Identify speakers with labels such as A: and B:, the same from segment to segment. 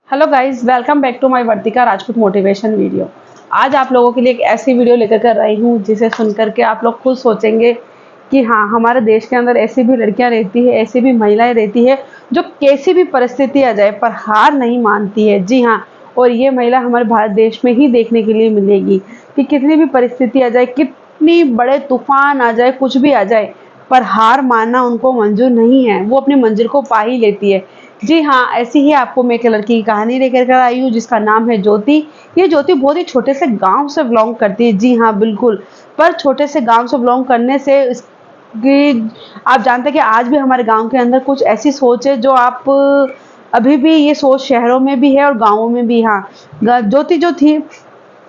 A: Hello guys, welcome back to my Vartika Rajput motivation video. आज आप लोगों के लिए एक ऐसी वीडियो लेकर कर आई हूँ जिसे सुनकर के आप लोग खुद सोचेंगे कि हाँ, हमारे देश के अंदर ऐसी भी लड़कियां रहती है, ऐसी भी महिलाएं रहती है जो कैसी भी परिस्थिति आ जाए पर हार नहीं मानती है। जी हाँ, और ये महिला हमारे भारत देश में ही देखने के लिए मिलेगी कि कितनी भी परिस्थिति आ जाए, कितनी बड़े तूफान आ जाए, कुछ भी आ जाए, पर हार मानना उनको मंजूर नहीं है। वो अपनी मंजिल को पा ही लेती है। जी हाँ, ऐसी ही आपको मैं एक लड़की की कहानी लेकर कर आई हूँ जिसका नाम है ज्योति। ये ज्योति बहुत ही छोटे से गांव से बिलोंग करती है। जी हाँ, बिल्कुल। पर छोटे से गांव से बिलोंग करने से इसकी आप जानते हैं कि आज भी हमारे गांव के अंदर कुछ ऐसी सोच है जो आप अभी भी ये सोच शहरों में भी है और गांवों में भी। हाँ, ज्योति जो थी,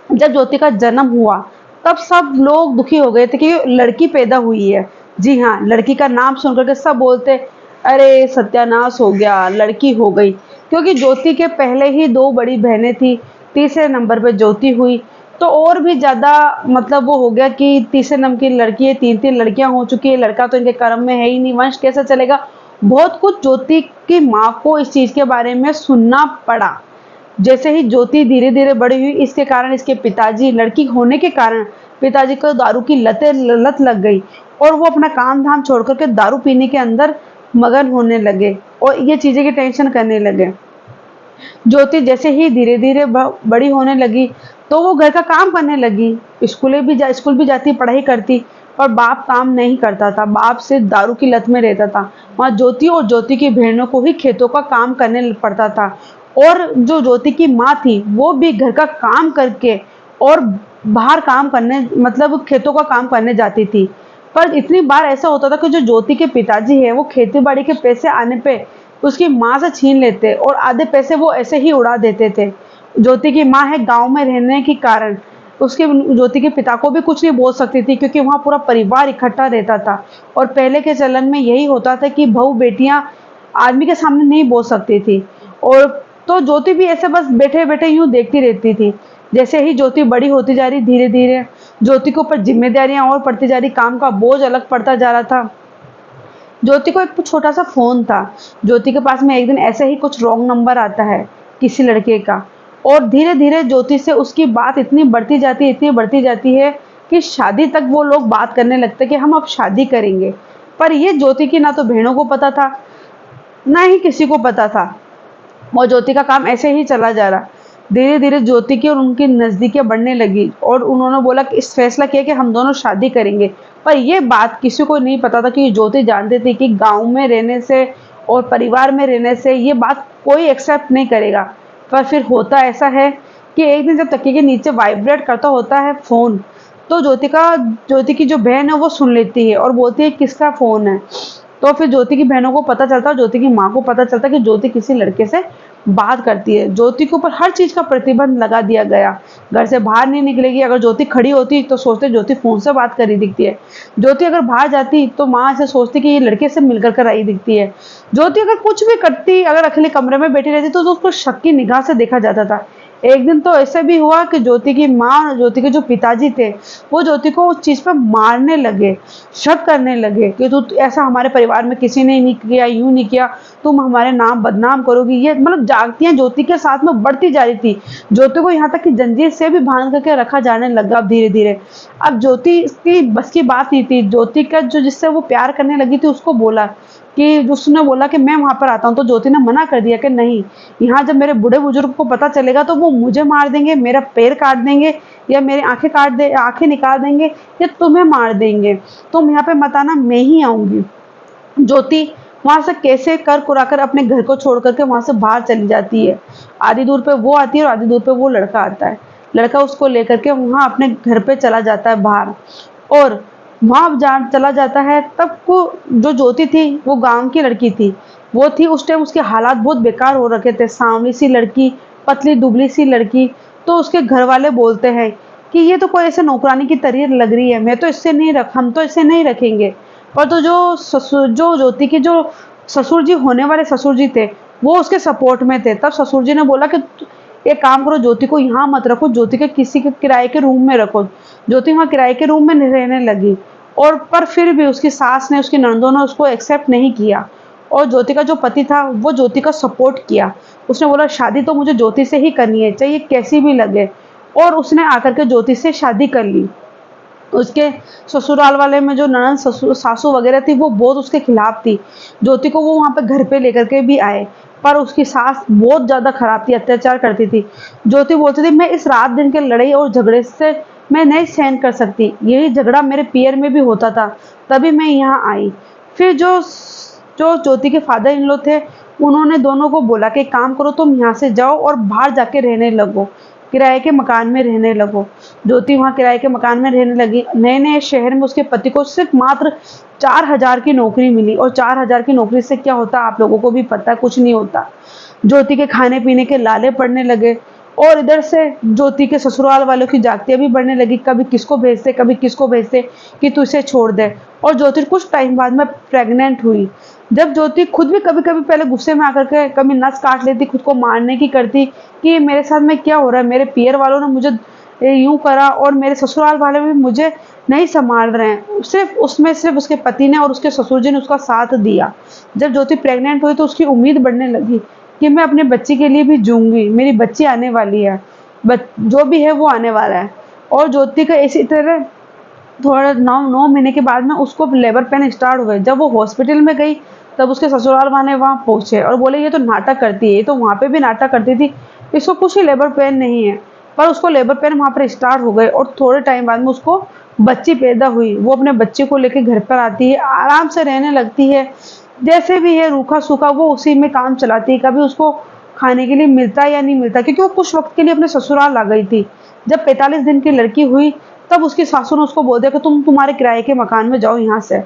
A: जब ज्योति का जन्म हुआ तब सब लोग दुखी हो गए थे कि लड़की पैदा हुई है। जी हाँ, लड़की का नाम सुनकर के सब बोलते, अरे सत्यानाश हो गया, लड़की हो गई। क्योंकि ज्योति के पहले ही दो बड़ी बहनें थी, तीसरे नंबर पे ज्योति हुई, तो और भी ज्यादा मतलब वो हो गया कि तीसरे नंबर की लड़की है, तीन तीन लड़कियां हो चुकी है, लड़का तो इनके कर्म में है ही नहीं, वंश कैसे चलेगा। बहुत कुछ ज्योति की माँ को इस चीज के बारे में सुनना पड़ा। जैसे ही ज्योति धीरे धीरे बड़ी हुई, इसके कारण इसके पिताजी, लड़की होने के कारण पिताजी को दारू की लत लग गई और वो अपना काम धाम छोड़ करके दारू पीने के अंदर मगन होने लगे और ये चीजें की टेंशन करने लगे। ज्योति जैसे ही धीरे धीरे बड़ी होने लगी तो वो घर का काम करने लगी, स्कूल भी जाती, पढ़ाई करती, पर बाप काम नहीं करता था, बाप से दारू की लत में रहता था। वहाँ ज्योति और ज्योति की बहनों को ही खेतों का काम करने पड़ता था और जो ज्योति की माँ थी वो भी घर का काम करके और बाहर काम करने मतलब खेतों का काम करने जाती थी। पर इतनी बार ऐसा होता था कि जो ज्योति के पिताजी है वो खेती बाड़ी के पैसे आने पे उसकी माँ से छीन लेते और आधे पैसे वो ऐसे ही उड़ा देते थे। ज्योति की माँ है गांव में रहने के कारण उसके ज्योति के पिता को भी कुछ नहीं बोल सकती थी क्योंकि वहाँ पूरा परिवार इकट्ठा रहता था और पहले के चलन में यही होता था कि बहू बेटियां आदमी के सामने नहीं बोल सकती थी। और तो ज्योति भी ऐसे बस बैठे बैठे यूं देखती रहती थी। जैसे ही ज्योति बड़ी होती जा रही, धीरे धीरे ज्योति के ऊपर जिम्मेदारियां और पड़ती जा रही, काम का बोझ अलग पड़ता जा रहा था। ज्योति को एक छोटा सा फोन था। ज्योति के पास में एक दिन ऐसे ही कुछ रॉन्ग नंबर आता है किसी लड़के का और धीरे धीरे ज्योति से उसकी बात इतनी बढ़ती जाती है, इतनी बढ़ती जाती है कि शादी तक वो लोग बात करने लगते कि हम अब शादी करेंगे। पर ये ज्योति की ना तो बहनों को पता था, ना ही किसी को पता था और ज्योति का काम ऐसे ही चला जा रहा। धीरे धीरे ज्योति की और उनकी नज़दीकियां बढ़ने लगी और उन्होंने बोला कि इस फैसला किया कि हम दोनों शादी करेंगे। पर यह बात किसी को नहीं पता था कि ज्योति जानती थी कि गांव में रहने से और परिवार में रहने से ये बात कोई एक्सेप्ट नहीं करेगा। पर फिर होता ऐसा है कि एक दिन जब तकिए के नीचे वाइब्रेट करता होता है फोन, तो ज्योति की जो बहन है वो सुन लेती है और बोलती है किसका फोन है। तो फिर ज्योति की बहनों को पता चलता है, ज्योति की माँ को पता चलता है कि ज्योति किसी लड़के से बात करती है। ज्योति के ऊपर हर चीज का प्रतिबंध लगा दिया गया, घर से बाहर नहीं निकलेगी। अगर ज्योति खड़ी होती तो सोचते ज्योति फोन से बात करी दिखती है। ज्योति अगर बाहर जाती तो माँ ऐसे सोचती कि ये लड़के से मिलकर कर आई दिखती है। ज्योति अगर कुछ भी करती, अगर अकेले कमरे में बैठी रहती तो उसको शक की निगाह से देखा जाता था। एक दिन तो ऐसा भी हुआ कि ज्योति की माँ और ज्योति के जो पिताजी थे वो ज्योति को उस चीज पर मारने लगे, शक करने लगे कि तू ऐसा हमारे परिवार में किसी ने नहीं किया, यूं नहीं किया, तुम हमारे नाम बदनाम करोगी। ये मतलब जागतियां ज्योति के साथ में बढ़ती जा रही थी। ज्योति को यहाँ तक कि जंजीर से भी बांध करके रखा जाने लगा अब धीरे धीरे। अब ज्योति की बस की बात नहीं थी। ज्योति का जो जिससे वो प्यार करने लगी थी उसको बोला कि उसने बोला कि मैं वहां पर आता हूँ, तो ज्योति ने मना कर दिया कि नहीं, यहाँ जब मेरे बूढ़े बुजुर्ग को पता चलेगा तो वो मुझे मार देंगे, मेरा पैर काट देंगे या मेरी आंखें निकाल देंगे या तुम्हें मार देंगे, तुम यहाँ पे मत आना, मैं ही आऊंगी। ज्योति वहां से कैसे कर कुराकर अपने घर को छोड़ करके वहां से बाहर चली जाती है। आधी दूर पे वो आती है और आधी दूर पे वो लड़का आता है। लड़का उसको लेकर के वहां अपने घर पे चला जाता है बाहर और वहां चला जाता है। तब को जो ज्योति थी वो गांव की लड़की थी, वो थी उस टाइम उसके हालात बहुत बेकार हो रखे थे। सांवली सी लड़की, पतली दुबली सी लड़की। तो उसके घर वाले बोलते हैं कि ये तो कोई ऐसे नौकरानी की तरह लग रही है, मैं तो इससे नहीं रख हम तो इसे नहीं रखेंगे। पर तो जो ज्योति के जो ससुर जी, होने वाले ससुर जी थे, वो उसके सपोर्ट में थे। तब ससुर जी ने बोला कि एक काम करो, ज्योति को यहाँ मत रखो, ज्योति के किसी के किराए के रूम में रखो। ज्योति वहाँ किराए के रूम में रहने लगी और पर फिर भी उसकी सास ने, उसकी ननदों ने उसको एक्सेप्ट नहीं किया और ज्योति का जो पति था वो ज्योति का सपोर्ट किया। उसने बोला शादी तो मुझे ज्योति से ही करनी है, चाहे कैसी भी लगे। और उसने आकर के ज्योति से शादी कर ली। उसके ससुराल वाले में जो ननद सासू वगैरह थी वो बहुत उसके खिलाफ थी। ज्योति को वो वहाँ पे घर पे लेकर के भी आए, पर उसकी सास बहुत ज़्यादा खराब थी, अत्याचार करती थी। ज्योति बोलती थी मैं इस रात दिन के लड़ाई और झगड़े से मैं नहीं सहन कर सकती, यही झगड़ा मेरे पियर में भी होता था, तभी मैं यहाँ आई। फिर जो जो ज्योति के फादर इन लॉ थे, उन्होंने दोनों को बोला कि एक काम करो, तुम यहाँ से जाओ और बाहर जाके रहने लगो, किराए के मकान में रहने लगो। ज्योति वहाँ किराए के मकान में रहने लगी। नए नए शहर में उसके पति को सिर्फ मात्र 4,000 की नौकरी मिली, और 4,000 की नौकरी से क्या होता आप लोगों को भी पता है, कुछ नहीं होता। ज्योति के खाने पीने के लाले पड़ने लगे, और इधर से ज्योति के ससुराल वालों की जागतियां भी बढ़ने लगी, कभी किसको भेजते कभी किसको भेजते कि तू इसे छोड़ दे। और ज्योति कुछ टाइम बाद में प्रेग्नेंट हुई। जब ज्योति खुद भी कभी कभी पहले गुस्से में आकर के कभी नस काट लेती, खुद को मारने की करती कि मेरे साथ में क्या हो रहा है, मेरे पियर वालों ने मुझे यूं करा और मेरे ससुराल वाले भी मुझे नहीं संभाल रहे हैं। सिर्फ उसके पति ने और उसके ससुर जी ने उसका साथ दिया। जब ज्योति प्रेग्नेंट हुई तो उसकी उम्मीद बढ़ने लगी कि मैं अपने बच्चे के लिए भी जीऊंगी, मेरी बच्ची आने वाली है, जो भी है वो आने वाला है। और ज्योति का इसी तरह थोड़ा 9 महीने के बाद में उसको लेबर पेन स्टार्ट हुए। जब वो हॉस्पिटल में गई तब उसके ससुराल वाले वहाँ पहुंचे और बोले ये तो नाटक करती है, ये तो वहाँ पे भी नाटक करती थी, इसको कुछ ही लेबर पेन नहीं है। पर उसको लेबर पेन वहाँ पर स्टार्ट हो गए और थोड़े टाइम बाद में उसको बच्ची पैदा हुई। वो अपने बच्चे को लेकर घर पर आती है, आराम से रहने लगती है, जैसे भी है रूखा सूखा वो उसी में काम चलाती है। कभी उसको खाने के लिए मिलता या नहीं मिलता, क्योंकि वो कुछ वक्त के लिए अपने ससुराल आ गई थी। जब 45 दिन की लड़की हुई तब उसकी सासू ने उसको बोल दिया कि तुम तुम्हारे किराए के मकान में जाओ यहाँ से।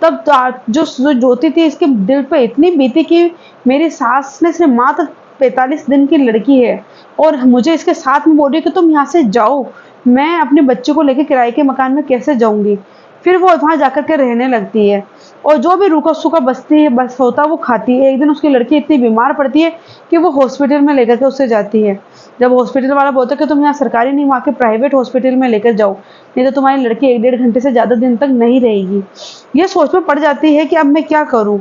A: तब जो ज्योति थी इसके दिल पे इतनी बीती कि मेरी सास ने सिर्फ मात्र 45 दिन की लड़की है और मुझे इसके साथ में बोल रही है कि तुम यहाँ से जाओ, मैं अपने बच्चे को लेकर किराए के मकान में कैसे जाऊंगी। फिर वो वहां जाकर के रहने लगती है और जो भी रूखा सूखा बसती है बस होता वो खाती है। एक दिन उसकी लड़की इतनी बीमार पड़ती है कि वो हॉस्पिटल में लेकर के उससे जाती है। जब हॉस्पिटल वाला बोलता है कि तुम यहाँ सरकारी नहीं वहाँ के प्राइवेट हॉस्पिटल में लेकर जाओ, नहीं तो तुम्हारी लड़की 1-1.5 घंटे से ज़्यादा दिन तक नहीं रहेगी। ये सोच में पड़ जाती है कि अब मैं क्या करूँ।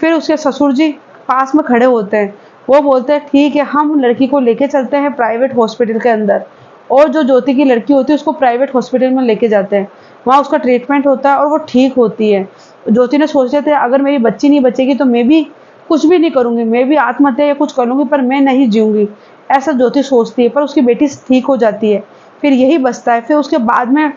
A: फिर उसके ससुर जी पास में खड़े होते हैं, वो बोलते हैं ठीक है हम लड़की को लेके चलते हैं प्राइवेट हॉस्पिटल के अंदर। और जो ज्योति की लड़की होती है उसको प्राइवेट हॉस्पिटल में लेके जाते हैं, वहाँ उसका ट्रीटमेंट होता है और वो ठीक होती है। ज्योति ने सोच लिया था अगर मेरी बच्ची नहीं बचेगी तो मैं भी कुछ भी नहीं करूंगी, मैं भी आत्महत्या या कुछ कर लूंगी, पर मैं नहीं जीऊंगी, ऐसा ज्योति सोचती है। पर उसकी बेटी ठीक हो जाती है, फिर यही बचता है। फिर उसके बाद में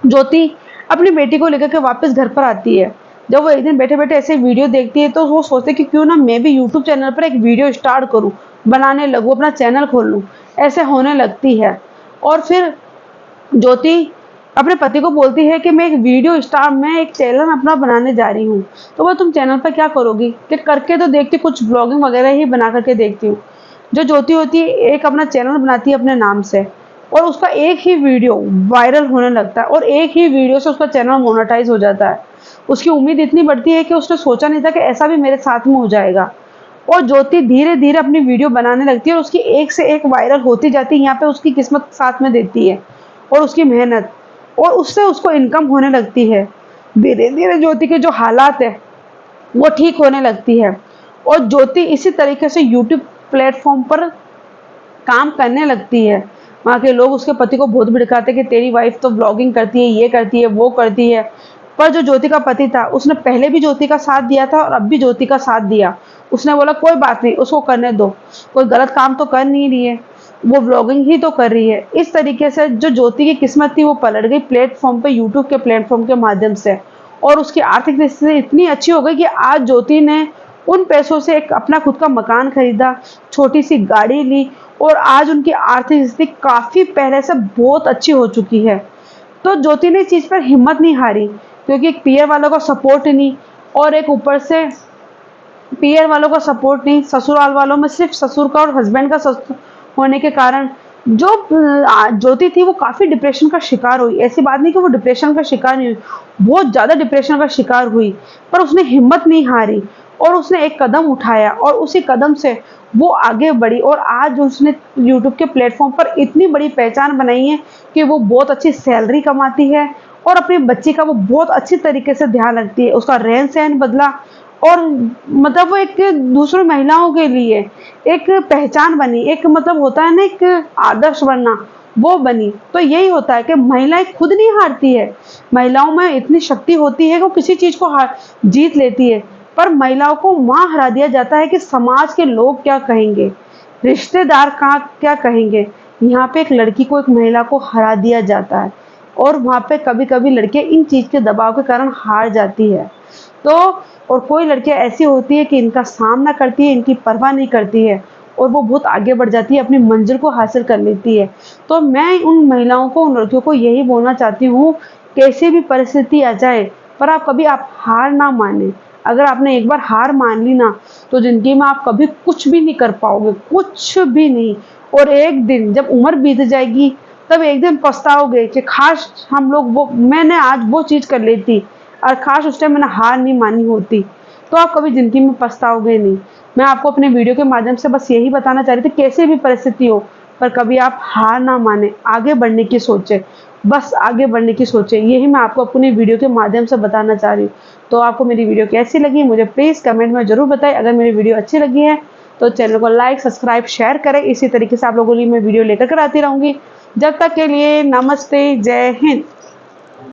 A: ज्योति अपनी बेटी को लेकर के वापस घर पर आती है। जब वो एक दिन बैठे बैठे ऐसे वीडियो देखती है तो वो सोचती है कि क्यों ना मैं भी यूट्यूब चैनल पर एक वीडियो स्टार्ट करूँ, बनाने लगूँ, अपना चैनल खोल लूँ। ऐसे होने लगती है और फिर ज्योति अपने पति को बोलती है कि मैं एक चैनल अपना बनाने जा रही हूँ। तो वो तुम चैनल पर क्या करोगी कि करके तो देखती, कुछ ब्लॉगिंग वगैरह ही बना करके देखती हूँ। जो ज्योति होती है एक अपना चैनल बनाती है अपने नाम से और उसका एक ही वीडियो वायरल होने लगता है और एक ही वीडियो से उसका चैनल मोनेटाइज हो जाता है। उसकी उम्मीद इतनी बढ़ती है कि उसने सोचा नहीं था कि ऐसा भी मेरे साथ में हो जाएगा। और ज्योति धीरे धीरे अपनी वीडियो बनाने लगती है और उसकी एक से एक वायरल होती जाती है। यहाँ पे उसकी किस्मत साथ में देती है और उसकी मेहनत, और उससे उसको इनकम होने लगती है। धीरे धीरे ज्योति के जो हालात है वो ठीक होने लगती है और ज्योति इसी तरीके से यूट्यूब प्लेटफॉर्म पर काम करने लगती है। वहाँ के लोग उसके पति को बहुत भिड़काते कि तेरी वाइफ तो ब्लॉगिंग करती है, ये करती है, वो करती है। पर जो ज्योति का पति था उसने पहले भी ज्योति का साथ दिया था और अब भी ज्योति का साथ दिया। उसने बोला कोई बात नहीं, उसको करने दो, कोई गलत काम तो कर नहीं रही है, वो ब्लॉगिंग ही तो कर रही है। इस तरीके से जो ज्योति की किस्मत थी वो पलट गई प्लेटफॉर्म पे, यूट्यूब के प्लेटफॉर्म के माध्यम से, और उसकी आर्थिक स्थिति इतनी अच्छी हो गई कि आज ज्योति ने उन पैसों से एक अपना खुद का मकान खरीदा, छोटी सी गाड़ी ली और आज उनकी आर्थिक स्थिति काफी पहले से बहुत अच्छी हो चुकी है। तो ज्योति ने इस चीज पर हिम्मत नहीं हारी, क्योंकि एक पीयर वालों का सपोर्ट नहीं और एक ऊपर से पीयर वालों का सपोर्ट नहीं, ससुराल वालों में सिर्फ ससुर का और हस्बैंड का होने के कारण जो ज्योति थी वो काफी डिप्रेशन का शिकार हुई। ऐसी बात नहीं कि वो डिप्रेशन का शिकार नहीं हुई, बहुत ज्यादा डिप्रेशन का शिकार हुई, पर उसने हिम्मत नहीं हारी और उसने एक कदम उठाया और उसी कदम से वो आगे बढ़ी और आज उसने यूट्यूब के प्लेटफॉर्म पर इतनी बड़ी पहचान बनाई है कि वो बहुत अच्छी सैलरी कमाती है और अपनी बच्ची का वो बहुत अच्छी तरीके से ध्यान रखती है। उसका रहन सहन बदला और मतलब वो एक दूसरी महिलाओं के लिए एक पहचान बनी, एक मतलब होता है ना एक आदर्श बनना, वो बनी। तो यही होता है कि महिलाएं खुद नहीं हारती है, महिलाओं में इतनी शक्ति होती है कि वो किसी चीज को जीत लेती है। पर महिलाओं को वहां हरा दिया जाता है कि समाज के लोग क्या कहेंगे, रिश्तेदार कहाँ क्या कहेंगे। यहाँ पे एक लड़की को, एक महिला को हरा दिया जाता है, और वहां पे कभी कभी लड़कियां इन चीज के दबाव के कारण हार जाती है। तो और कोई लड़कियां ऐसी होती है कि इनका सामना करती है, इनकी परवाह नहीं करती है, और वो बहुत आगे बढ़ जाती है, अपनी मंजिल को हासिल कर लेती है। तो मैं उन महिलाओं को, उन लड़कियों को यही बोलना चाहती हूँ, कैसी भी परिस्थिति आ जाए पर आप कभी आप हार ना माने। अगर आपने एक बार हार मान ली ना, तो जिंदगी में आप कभी कुछ भी नहीं कर पाओगे, कुछ भी नहीं। और एक दिन जब उम्र बीत जाएगी, तब एक दिन पछताओगे कि काश हम लोग वो मैंने आज वो चीज कर लेती, और काश उस टाइम मैंने हार नहीं मानी होती। तो आप कभी जिंदगी में पछताओगे नहीं। मैं आपको अपने वीडियो के माध्यम से बस यही बताना चाह रही थी, कैसे भी परिस्थिति हो पर कभी आप हार ना माने, आगे बढ़ने की सोचे, बस आगे बढ़ने की सोचे। यही मैं आपको अपनी वीडियो के माध्यम से बताना चाह रही हूँ। तो आपको मेरी वीडियो कैसी लगी मुझे प्लीज कमेंट में जरूर बताएं। अगर मेरी वीडियो अच्छी लगी है तो चैनल को लाइक, सब्सक्राइब, शेयर करें। इसी तरीके से आप लोगों के लिए मैं वीडियो लेकर आती रहूंगी। जब तक के लिए नमस्ते, जय हिंद।